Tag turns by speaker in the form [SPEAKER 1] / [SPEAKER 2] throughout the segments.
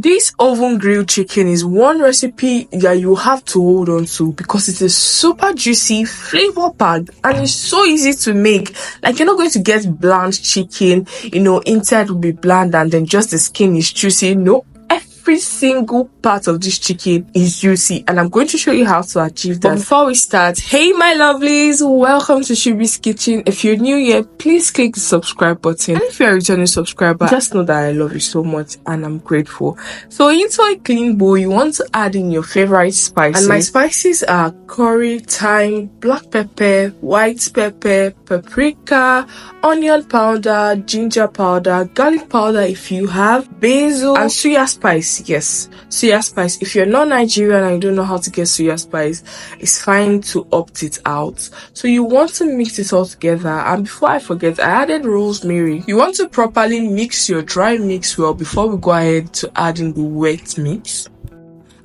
[SPEAKER 1] This oven grilled chicken is one recipe that you have to hold on to because it is super juicy, flavor packed, and it's so easy to make. Like, you're not going to get bland chicken, inside will be bland and then just the skin is juicy. No, every single part of this chicken is juicy, and I'm going to show you how to achieve that. But before we start, hey my lovelies, welcome to Shubi's Kitchen. If you're new here, please click the subscribe button, and if you're a returning subscriber, just know that I love you so much and I'm grateful. So into a clean bowl, you want to add in your favorite spices, and my spices are curry, thyme, black pepper, white pepper, paprika, onion powder, ginger powder, garlic powder if you have, basil, and suya spice. Yes, suya spice. If you're not Nigerian and you don't know how to get suya spice, it's fine to opt it out. So you want to mix it all together, and before I forget, I added rosemary. You want to properly mix your dry mix well before we go ahead to add in the wet mix.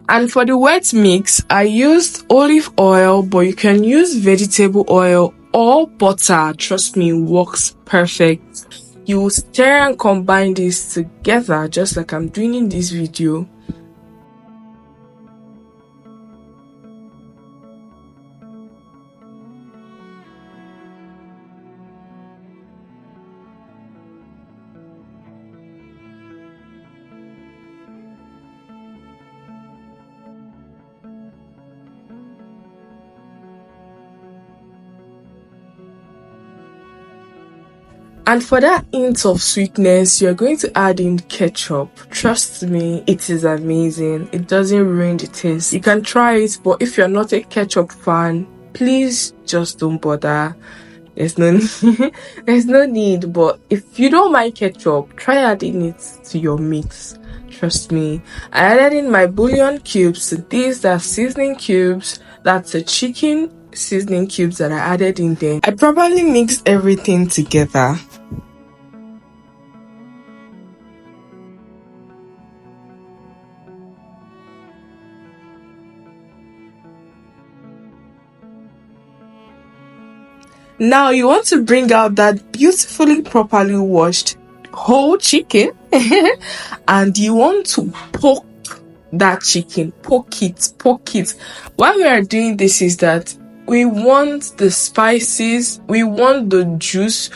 [SPEAKER 1] And for the wet mix, I used olive oil, but you can use vegetable oil or butter. Trust me, it works perfect. You will stir and combine this together just like I'm doing in this video. And for that hint of sweetness, you're going to add in ketchup. Trust me, it is amazing. It doesn't ruin the taste. You can try it, but if you're not a ketchup fan, please just don't bother. There's no need. But if you don't like ketchup, try adding it to your mix. Trust me. I added in my bouillon cubes. These are seasoning cubes. That's the chicken seasoning cubes that I added in there. I properly mixed everything together. Now you want to bring out that beautifully properly washed whole chicken and you want to poke that chicken. Poke it. Why we are doing this is that we want the spices, we want the juice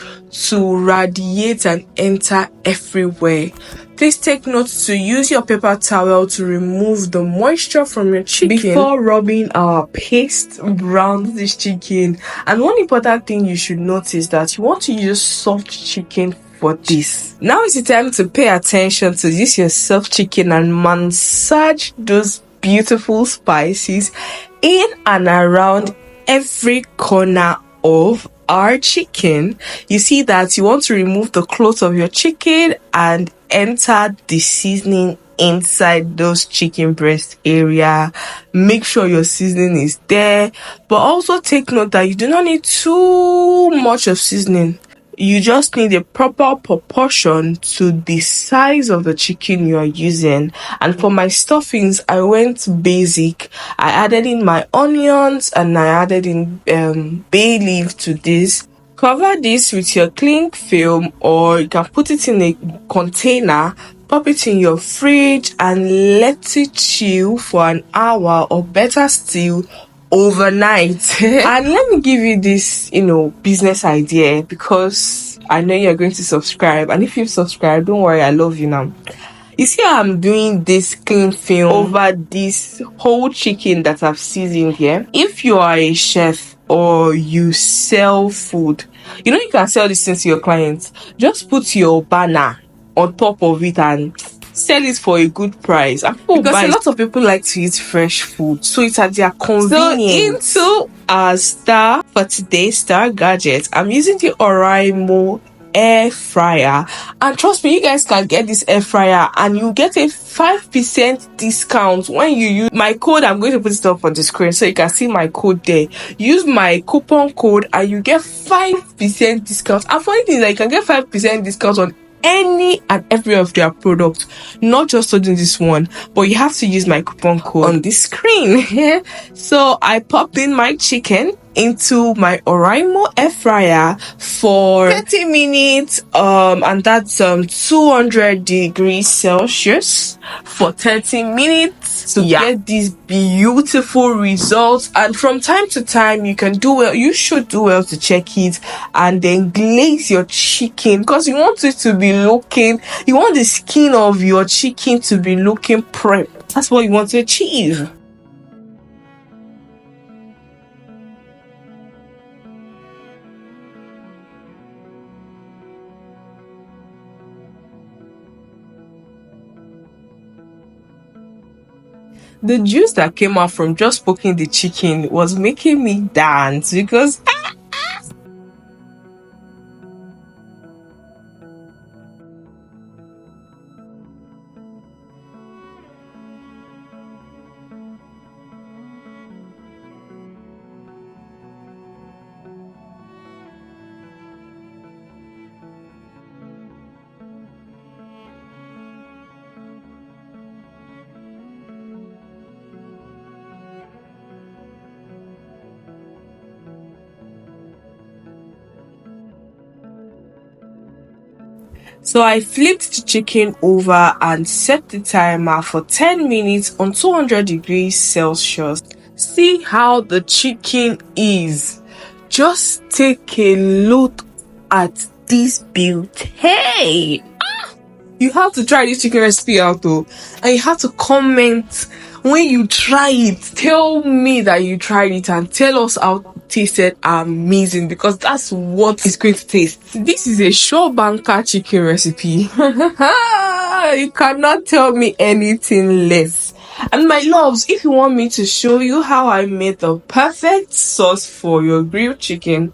[SPEAKER 1] to radiate and enter everywhere. Please take note to use your paper towel to remove the moisture from your chicken before rubbing our paste around this chicken. And one important thing you should notice that you want to use soft chicken for this. Now is the time to pay attention to this your soft chicken and massage those beautiful spices in and around every corner of our chicken. You see that you want to remove the cloth of your chicken and enter the seasoning inside those chicken breast area. Make sure your seasoning is there, but also take note that you do not need too much of seasoning. You just need a proper proportion to the size of the chicken you are using. And for my stuffings, I went basic. I added in my onions and I added in bay leaf to this. Cover this with your cling film, or you can put it in a container, pop it in your fridge and let it chill for an hour, or better still, overnight. And let me give you this business idea, because I know you're going to subscribe, and if you've subscribed, don't worry, I love you now. You see how I'm doing this cling film over this whole chicken that I've seasoned here? If you are a chef or you sell food, you can sell this thing to your clients. Just put your banner on top of it and sell it for a good price. Because a lot of people like to eat fresh food, so it's at their convenience. So into our star for today's star gadget, I'm using the Oraimo air fryer, and trust me, you guys can get this air fryer and you get a 5% discount when you use my code. I'm going to put it up on the screen so you can see my code there. Use my coupon code and you get 5% discount. And funny thing is that you can get 5% discount on any and every of their products, not just only this one, but you have to use my coupon code on the screen. So I popped in my chicken into my Oraimo air fryer for 30 minutes, and that's 200 degrees Celsius for 30 minutes to get these beautiful results. And from time to time, you should do well to check it and then glaze your chicken, because you want it to be looking, you want the skin of your chicken to be looking prep. That's what you want to achieve. The juice that came out from just poking the chicken was making me dance, because so I flipped the chicken over and set the timer for 10 minutes on 200 degrees Celsius. See how the chicken is. Just take a look at this build. Hey! You have to try this chicken recipe out though, and you have to comment when you try it. Tell me that you tried it and tell us how it tasted amazing, because that's what it's going to taste. This is a sure banker chicken recipe. You cannot tell me anything less. And my loves, if you want me to show you how I made the perfect sauce for your grilled chicken,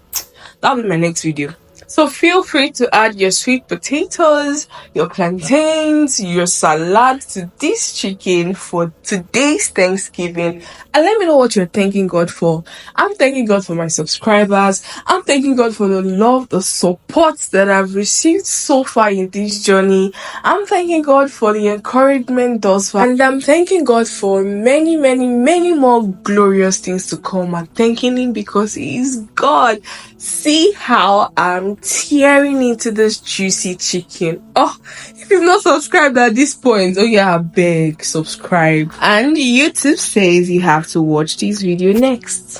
[SPEAKER 1] that'll be my next video. So feel free to add your sweet potatoes, your plantains, your salad to this chicken for today's Thanksgiving, and let me know what you're thanking God for. I'm thanking God for my subscribers. I'm thanking God for the love, the support that I've received so far in this journey. I'm thanking God for the encouragement thus far, and I'm thanking God for many, many, many more glorious things to come. I'm thanking Him because He is God. See how I'm tearing into this juicy chicken. Oh, if you've not subscribed at this point, oh yeah, I beg, subscribe. And YouTube says you have to watch this video next.